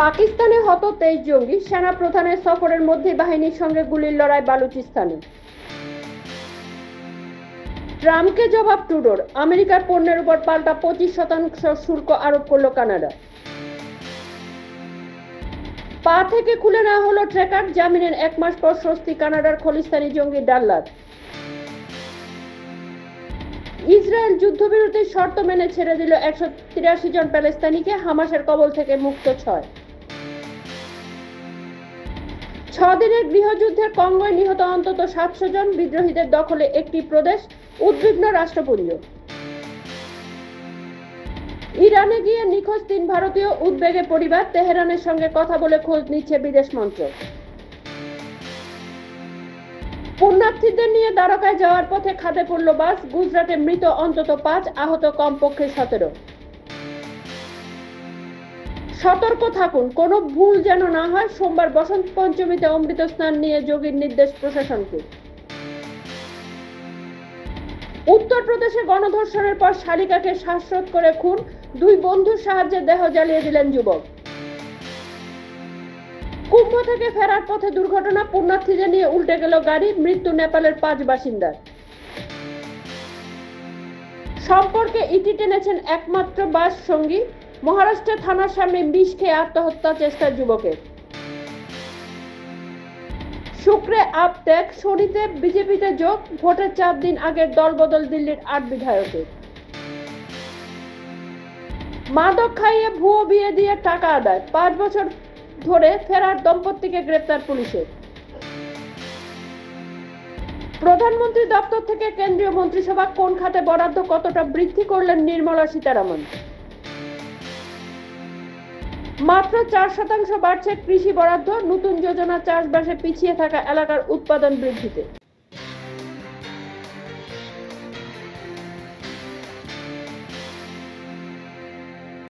পাকিস্তানে হত 23 জঙ্গি, সেনা প্রধানের সফরের মধ্যে বাহিনীর সঙ্গে গুলির লড়াই বালুচিস্তানে। ট্রাম্পকে জবাব ট্রুডোর, আমেরিকার পণ্যের উপর পাল্টা 25% শুল্ক আরোপ করল কানাডা। পা থেকে খুলে নেওয়া হলো ট্র্যাকার, জামিনের 1 মাস পর স্বস্তি কানাডার খলিস্তানি জঙ্গি ডাল্লার। ইসরায়েল যুদ্ধবিরতির শর্ত মেনে ছেড়ে দিল 183 জন প্যালেস্তানিকে, হামাসের কবল থেকে মুক্ত 6। 6 দিনের গৃহযুদ্ধের কঙ্গোয় নিহত অন্তত 700 জন, বিদ্রোহীদের দখলে একটি প্রদেশ, উদ্বিগ্ন রাষ্ট্রপুঞ্জ। ইরানে গিয়ে নিখোঁজ 3 ভারতীয়, উদ্বেগে পরিবার, তেহরানের সঙ্গে কথা বলে খোঁজ নিচ্ছে বিদেশ মন্ত্রক। পুণ্যার্থীদের নিয়ে দ্বারকায় যাওয়ার পথে খাদে পড়ল বাস, গুজরাটে মৃত অন্তত 5, আহত কমপক্ষে 17। সতর্ক থাকুন, কোনো ভুল যেন না হয়, সোমবার বসন্ত পঞ্চমীতে অমৃত স্নান নিয়ে যোগীর নির্দেশ প্রশাসনকে। উত্তরপ্রদেশে গণধর্ষণের পর শালিকাকে শ্বাসরোধ করে খুন, 2 বন্ধুর সাহায্যে দেহ জ্বালিয়ে দিলেন যুবক। কুম্ভ থেকে ফেরার পথে দুর্ঘটনা, পুণ্যার্থীদের নিয়ে উল্টে গেল গাড়ি, মৃত্যু নেপালের 5 বাসিন্দার। সম্পর্কে ইতি টেনেছেন একমাত্র বাস সঙ্গী, মহারাষ্ট্রে থানার সামনে বিষ খেয়ে আত্মহত্যা চেষ্টা যুবকের। শুক্রে আপ ত্যাগ, শনিতে বিজেপিতে যোগ, ভোটের 4 দিন আগের দলবদল দিল্লির 8 বিধায়কের। মাদক খাইয়ে ভুয়ো বিয়ে দিয়ে টাকা আদায়, 5 বছর ধরে ফেরার দম্পতিকে গ্রেপ্তার পুলিশের। প্রধানমন্ত্রী দপ্তর থেকে কেন্দ্রীয় মন্ত্রিসভা, কোন খাতে বরাদ্দ কতটা বৃদ্ধি করলেন নির্মলা সীতারামন। মাত্র 4% বাড়ছে কৃষি বরাদ্দ, নতুন যোজনা চাষবাসে পিছিয়ে থাকা এলাকার উৎপাদন বৃদ্ধিতে।